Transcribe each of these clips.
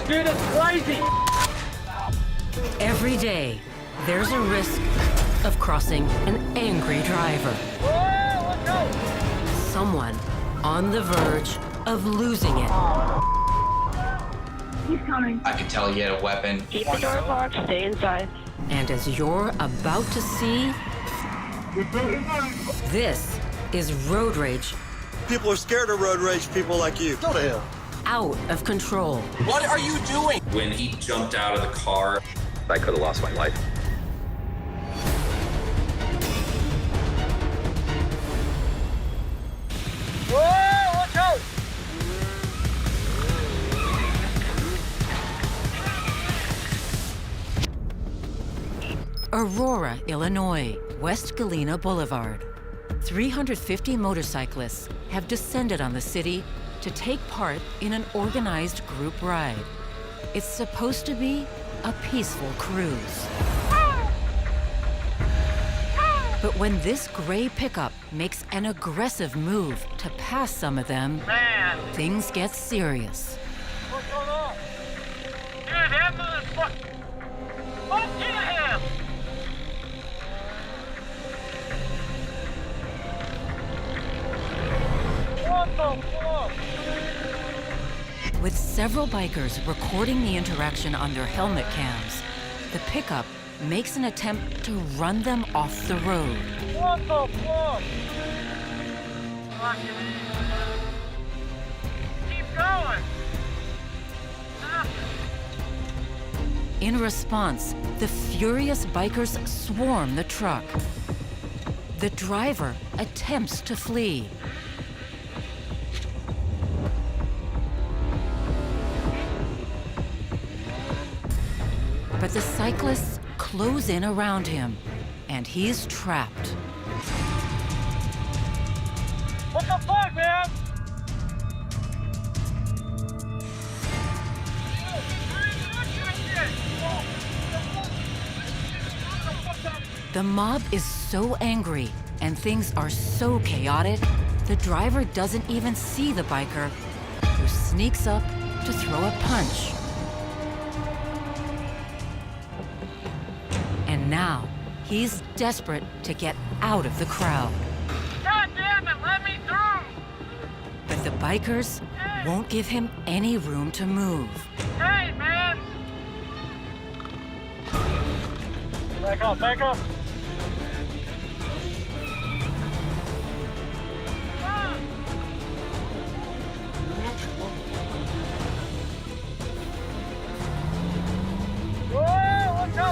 dude, it's crazy. Every day, there's a risk of crossing an angry driver. Whoa, let's go. Someone on the verge of losing it. He's coming. I could tell he had a weapon. Keep the door locked. Stay inside. And as you're about to see, this is road rage People are scared of road rage people like you. Go to hell. out of control. What are you doing? When he jumped out of the car, I could have lost my life. Whoa, let's go. Aurora, Illinois, West Galena Boulevard. 350 motorcyclists have descended on the city to take part in an organized group ride. It's supposed to be a peaceful cruise. But when this gray pickup makes an aggressive move to pass some of them, Man, things get serious. what's going on? Dude, that motherfucker. Oh, get him. What the fuck? With several bikers recording the interaction on their helmet cams, the pickup makes an attempt to run them off the road. What the fuck? Fucking. Keep going. Stop it. In response, the furious bikers swarm the truck. The driver attempts to flee. But the cyclists close in around him, and he's trapped. What the fuck, man? The mob is so angry, and things are so chaotic, the driver doesn't even see the biker, who sneaks up to throw a punch. And now, he's desperate to get out of the crowd. God damn it, let me through! But the bikers won't give him any room to move. Hey, man! Back up, back up! Whoa, let's go!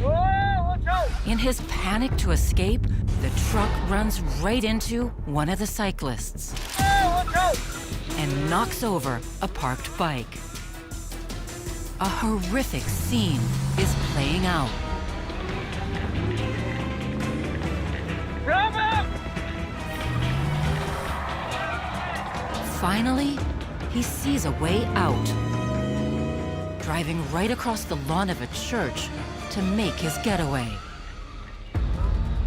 Whoa, let's go! In his panic to escape, the truck runs right into one of the cyclists Whoa, let's go! and knocks over a parked bike. A horrific scene is playing out. Grab him! Finally, he sees a way out, driving right across the lawn of a church to make his getaway.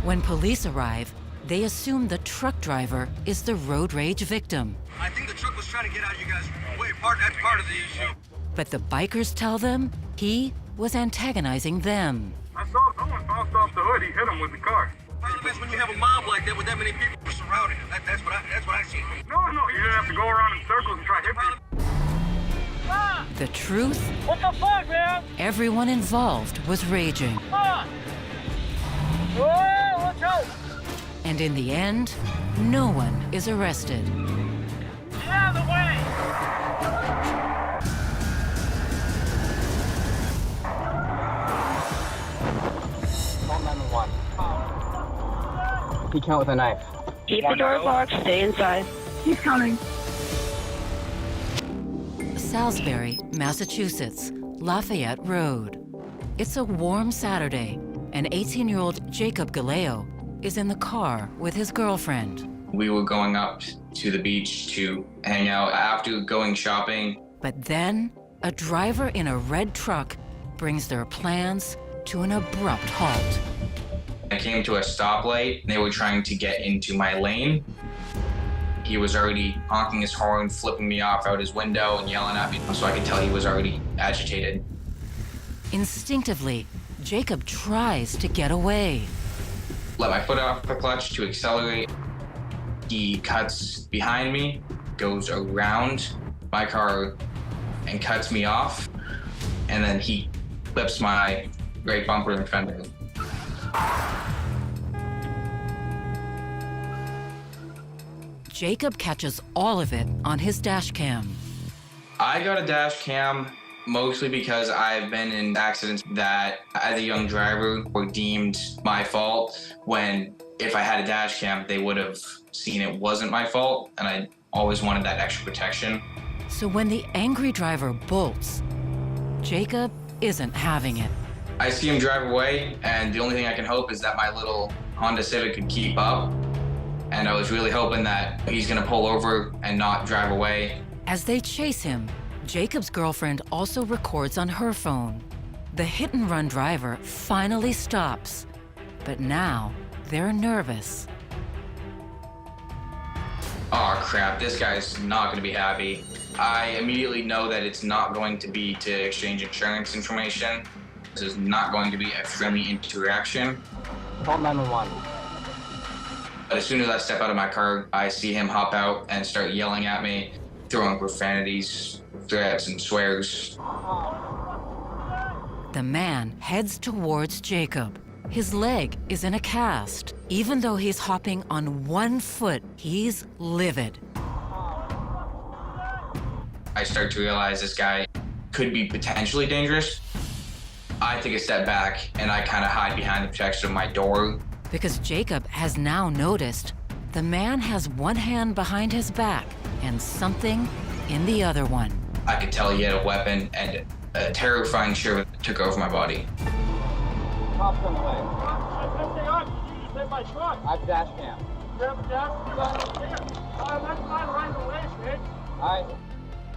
When police arrive, they assume the truck driver is the road rage victim. I think the truck was trying to get out of you guys' way. That's part of the issue. But the bikers tell them he was antagonizing them. I saw someone bounced off the hood. He hit him with the car. Problem is when you have a mob like that with that many people surrounding him. That's what I see. No, you didn't have to go around in circles and try to hit people. Ah! The truth, What the fuck, man? everyone involved was raging. Ah! Whoa, let's go! And in the end, no one is arrested. Get out of the way! Call 911. He came with a knife. Keep the door locked. Stay inside. He's coming. Salisbury, Massachusetts, Lafayette Road. It's a warm Saturday, and 18-year-old Jacob Galeo is in the car with his girlfriend. We were going up to the beach to hang out after going shopping. But then, a driver in a red truck brings their plans to an abrupt halt. I came to a stoplight. They were trying to get into my lane. He was already honking his horn, flipping me off out his window and yelling at me, so I could tell he was already agitated. Instinctively, Jacob tries to get away. Let my foot off the clutch to accelerate. He cuts behind me, goes around my car and cuts me off, and then he clips my right bumper and fender. Jacob catches all of it on his dash cam. I got a dash cam mostly because I've been in accidents that, as a young driver, were deemed my fault, when if I had a dash cam, they would have seen it wasn't my fault, and I always wanted that extra protection. So when the angry driver bolts, Jacob isn't having it. I see him drive away, and the only thing I can hope is that my little Honda Civic could keep up. And I was really hoping that he's gonna pull over and not drive away. As they chase him, Jacob's girlfriend also records on her phone. The hit-and-run driver finally stops, but now they're nervous. Oh crap, this guy's not gonna be happy. I immediately know that it's not going to be to exchange insurance information. This is not going to be a friendly interaction. Call 911. But as soon as I step out of my car, I see him hop out and start yelling at me, throwing profanities, threats, and swears. The man heads towards Jacob. His leg is in a cast. Even though he's hopping on one foot, he's livid. I start to realize this guy could be potentially dangerous. I take a step back and I kind of hide behind the protection of my door. Because Jacob has now noticed the man has one hand behind his back and something in the other one. I could tell he had a weapon, and a terrifying shiver took over my body. Cops on the way. I hit my truck. I have dash cam. Grab the dash. That's not right away, Snake. Alright.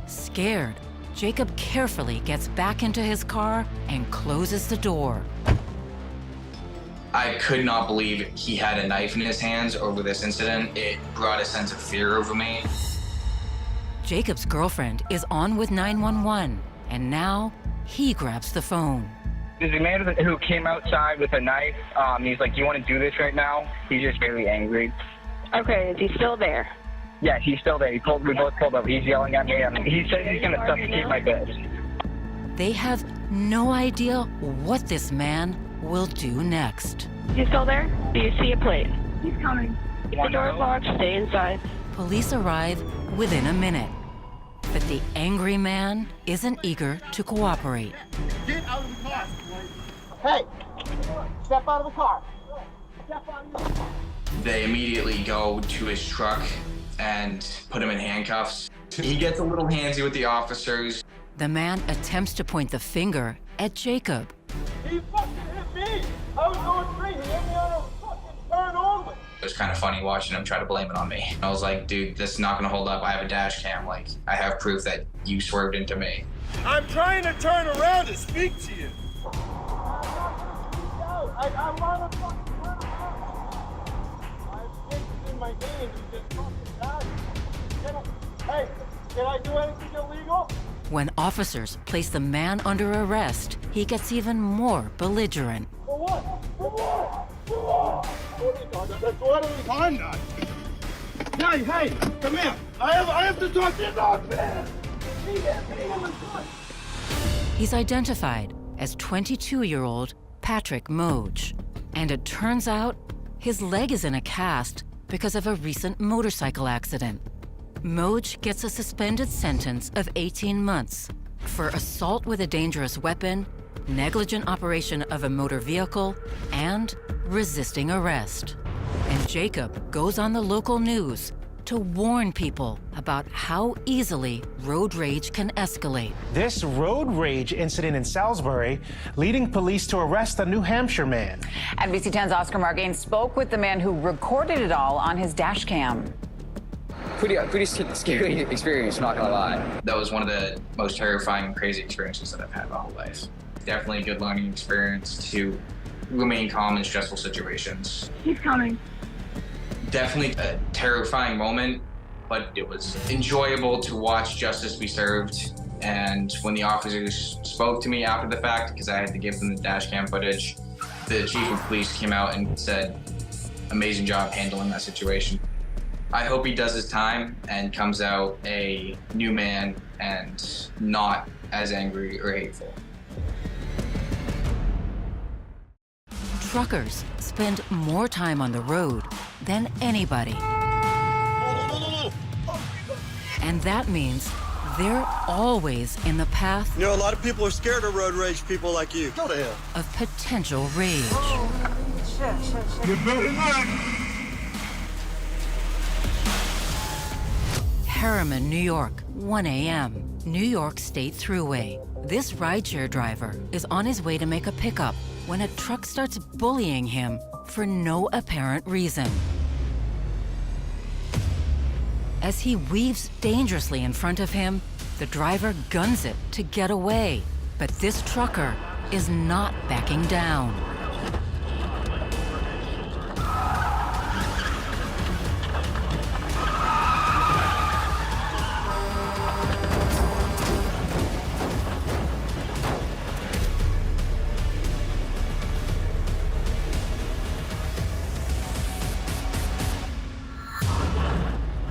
Scared, Jacob carefully gets back into his car and closes the door. I could not believe he had a knife in his hands over this incident. It brought a sense of fear over me. Jacob's girlfriend is on with 911, and now he grabs the phone. There's a man who came outside with a knife. He's like, do you want to do this right now? He's just really angry. Okay, is he still there? Yes, he's still there. We both pulled up. He's yelling at me. He says he's going to suffocate my bed. They have no idea what this man will do next. You still there? Do you see a plate? He's coming. Keep the door locked. Stay inside. Police arrive within a minute, but the angry man isn't eager to cooperate. Get out of the car. Hey! Step out of the car. Step out of the car. They immediately go to his truck and put him in handcuffs. He gets a little handsy with the officers. The man attempts to point the finger at Jacob. He fucking hit me. I was going free. He hit me on a fucking turn only. It was kind of funny watching him try to blame it on me. I was like, dude, this is not gonna hold up. I have a dash cam. Like, I have proof that you swerved into me. I'm trying to turn around to speak to you. I'm on a fucking turn around. I have papers in my hand. You just fucking died. Hey, can I do anything illegal? When officers place the man under arrest, he gets even more belligerent. For what? For what? For what? That's what are we talking about? Hey, come here. I have to talk to you, dog, man. He hit me in the foot. He's identified as 22-year-old Patrick Moj. And it turns out his leg is in a cast because of a recent motorcycle accident. Moj gets a suspended sentence of 18 months for assault with a dangerous weapon, negligent operation of a motor vehicle, and resisting arrest. And Jacob goes on the local news to warn people about how easily road rage can escalate. This road rage incident in Salisbury leading police to arrest a New Hampshire man. NBC 10's Oscar Margain spoke with the man who recorded it all on his dash cam. Pretty scary experience, not gonna lie. That was one of the most terrifying and crazy experiences that I've had my whole life. Definitely a good learning experience to remain calm in stressful situations. He's coming. Definitely a terrifying moment. but it was enjoyable to watch justice be served. And when the officers spoke to me after the fact, because I had to give them the dash cam footage, the chief of police came out and said, amazing job handling that situation. I hope he does his time and comes out a new man and not as angry or hateful. Truckers spend more time on the road than anybody. And that means they're always in the path. You know, a lot of people are scared of road rage people like you. Go to hell. Of potential rage. You better not. Harriman, New York, 1 a.m., New York State Thruway. This rideshare driver is on his way to make a pickup when a truck starts bullying him for no apparent reason. As he weaves dangerously in front of him, the driver guns it to get away. But this trucker is not backing down.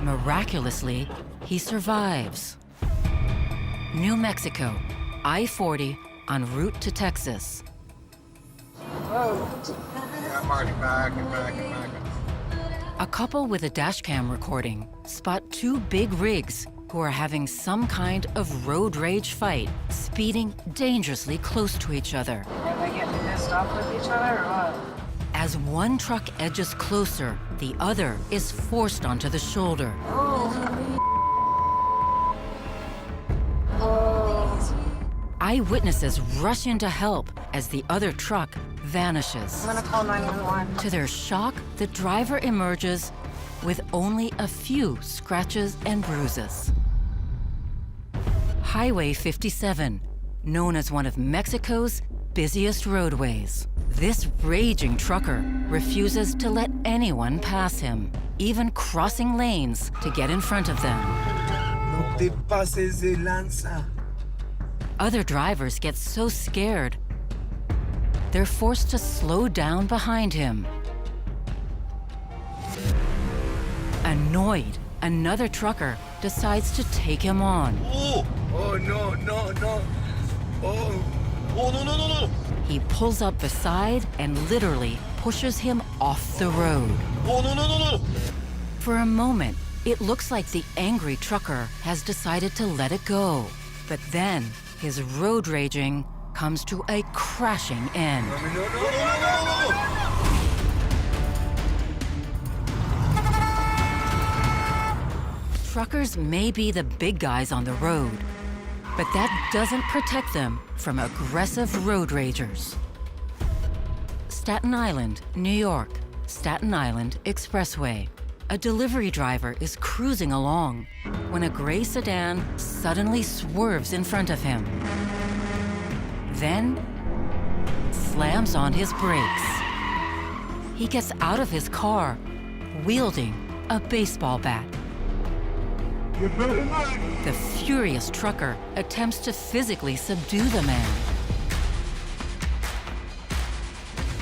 Miraculously, he survives. New Mexico, I-40 en route to Texas. I'm already back. A couple with a dashcam recording spot two big rigs who are having some kind of road rage fight, speeding dangerously close to each other. Are they getting pissed off with each other or what? As one truck edges closer, the other is forced onto the shoulder. Eyewitnesses rush in to help as the other truck vanishes. I'm gonna call 911. To their shock, the driver emerges with only a few scratches and bruises. Highway 57, known as one of Mexico's busiest roadways. This raging trucker refuses to let anyone pass him, even crossing lanes to get in front of them. No te pases de lanza. Other drivers get so scared, they're forced to slow down behind him. Annoyed, another trucker decides to take him on. Oh no. Oh, no. He pulls up beside and literally pushes him off the road. Oh, no. For a moment, it looks like the angry trucker has decided to let it go. But then, his road raging comes to a crashing end. No. Truckers may be the big guys on the road, but that doesn't protect them from aggressive road ragers. Staten Island, New York, Staten Island Expressway. A delivery driver is cruising along when a gray sedan suddenly swerves in front of him. Then slams on his brakes. He gets out of his car, wielding a baseball bat. You better not. The furious trucker attempts to physically subdue the man.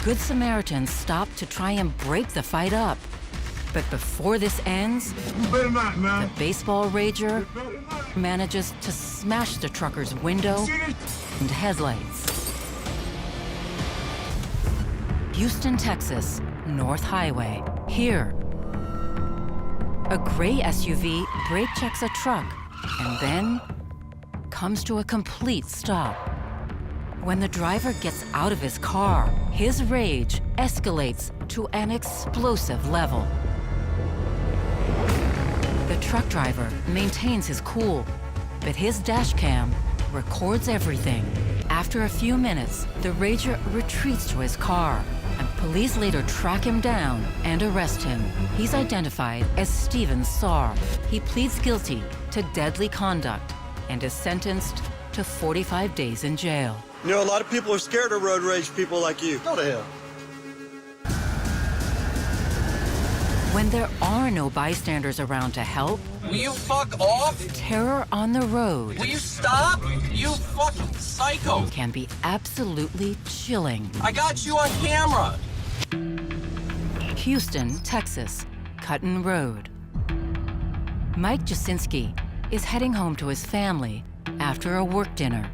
Good Samaritans stop to try and break the fight up. But before this ends, You better not, man. the baseball rager manages to smash the trucker's window and headlights. Houston, Texas, North Highway. Here, a gray SUV brake checks a truck and then comes to a complete stop. When the driver gets out of his car, his rage escalates to an explosive level. The truck driver maintains his cool, but his dash cam records everything. After a few minutes, the rager retreats to his car, and police later track him down and arrest him. He's identified as Steven Saar. He pleads guilty to deadly conduct and is sentenced to 45 days in jail. You know, a lot of people are scared of road rage people like you. Go to hell. When there are no bystanders around to help, Will you fuck off? terror on the road Will you stop? You fucking psycho! can be absolutely chilling. I got you on camera! Houston, Texas, Cutton Road. Mike Jasinski is heading home to his family after a work dinner.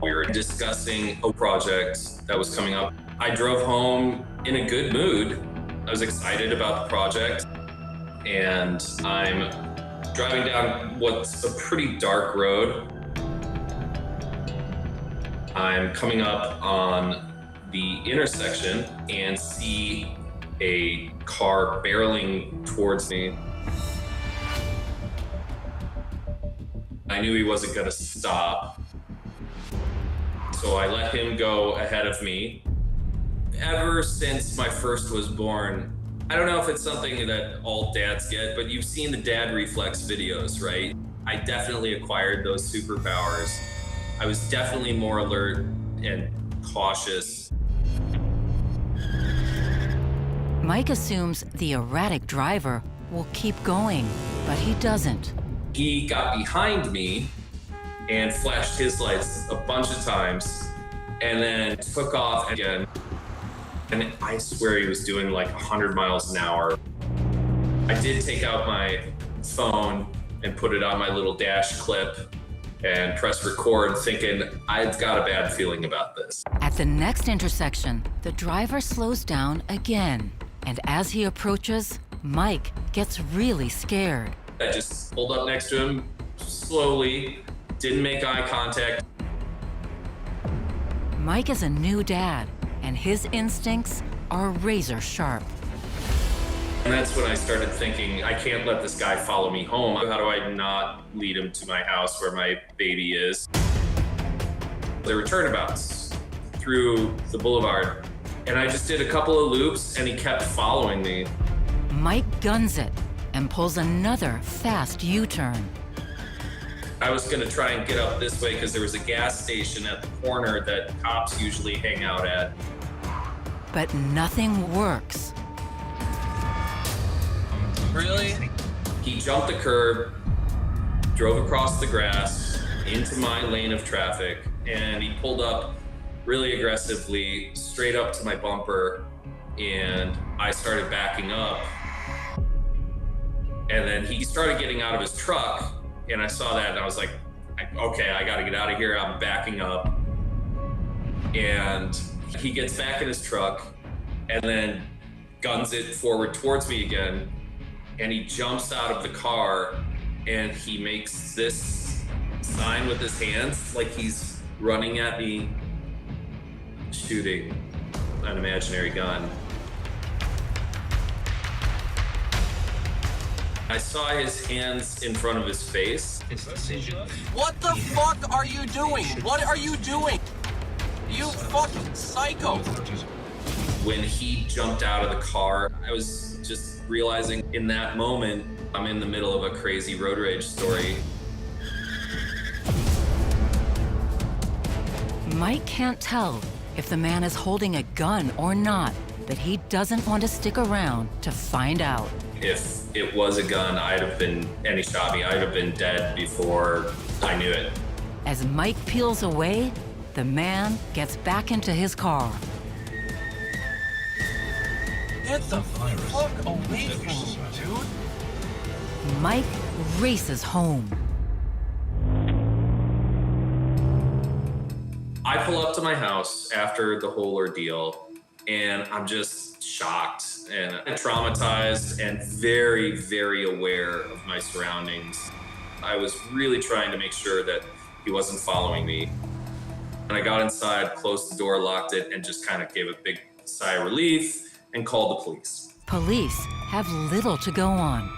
We were discussing a project that was coming up. I drove home in a good mood. I was excited about the project, and I'm driving down what's a pretty dark road. I'm coming up on the intersection and see a car barreling towards me. I knew he wasn't gonna stop, so I let him go ahead of me. Ever since my first was born, I don't know if it's something that all dads get, but you've seen the dad reflex videos, right? I definitely acquired those superpowers. I was definitely more alert and cautious. Mike assumes the erratic driver will keep going, but he doesn't. He got behind me and flashed his lights a bunch of times and then took off again. And I swear he was doing like 100 miles an hour. I did take out my phone and put it on my little dash clip and press record, thinking I've got a bad feeling about this. At the next intersection, the driver slows down again. And as he approaches, Mike gets really scared. I just pulled up next to him slowly, didn't make eye contact. Mike is a new dad, and his instincts are razor sharp. And that's when I started thinking, I can't let this guy follow me home. How do I not lead him to my house where my baby is? There were turnabouts through the boulevard, and I just did a couple of loops, and he kept following me. Mike guns it and pulls another fast U-turn. I was gonna try and get up this way because there was a gas station at the corner that cops usually hang out at. But nothing works. Really? He jumped the curb, drove across the grass into my lane of traffic, and he pulled up really aggressively straight up to my bumper, and I started backing up. And then he started getting out of his truck, and I saw that and I was like, okay, I gotta get out of here, I'm backing up. And he gets back in his truck and then guns it forward towards me again. And he jumps out of the car and he makes this sign with his hands like he's running at me, shooting an imaginary gun. I saw his hands in front of his face. What the fuck are you doing? What are you doing? You fucking psycho! When he jumped out of the car, I was just realizing in that moment, I'm in the middle of a crazy road rage story. Mike can't tell if the man is holding a gun or not, but he doesn't want to stick around to find out. If it was a gun, and he shot me, I'd have been dead before I knew it. As Mike peels away, the man gets back into his car. Get the fuck away from me, dude! Mike races home. I pull up to my house after the whole ordeal, and I'm just shocked and traumatized and very, very aware of my surroundings. I was really trying to make sure that he wasn't following me. And I got inside, closed the door, locked it, and just kind of gave a big sigh of relief and called the police. Police have little to go on.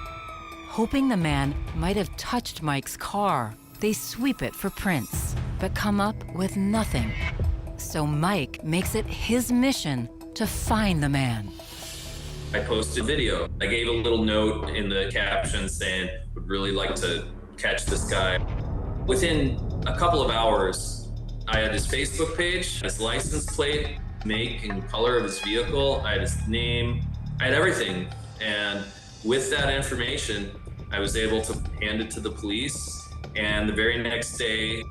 Hoping the man might have touched Mike's car, they sweep it for prints, but come up with nothing. So Mike makes it his mission to find the man. I posted a video. I gave a little note in the caption saying, would really like to catch this guy. Within a couple of hours, I had his Facebook page, his license plate, make and color of his vehicle, I had his name, I had everything. And With that information, I was able to hand it to the police, and the very next day,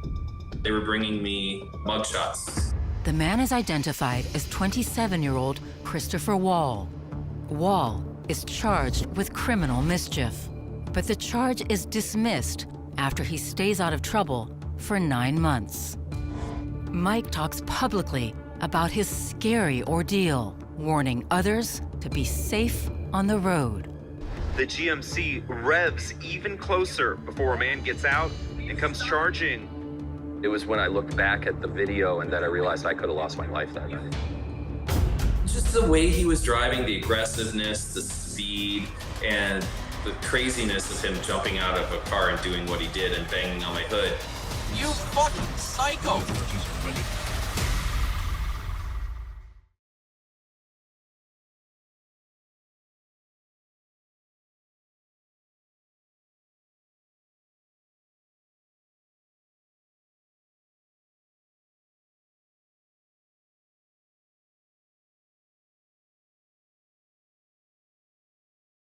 they were bringing me mugshots. The man is identified as 27-year-old Christopher Wall. Wall is charged with criminal mischief, but the charge is dismissed after he stays out of trouble for 9 months. Mike talks publicly about his scary ordeal, warning others to be safe on the road. The GMC revs even closer before a man gets out and comes charging. It was when I looked back at the video and that I realized I could have lost my life that night. Just the way he was driving, the aggressiveness, the speed, and the craziness of him jumping out of a car and doing what he did and banging on my hood. You fucking psycho!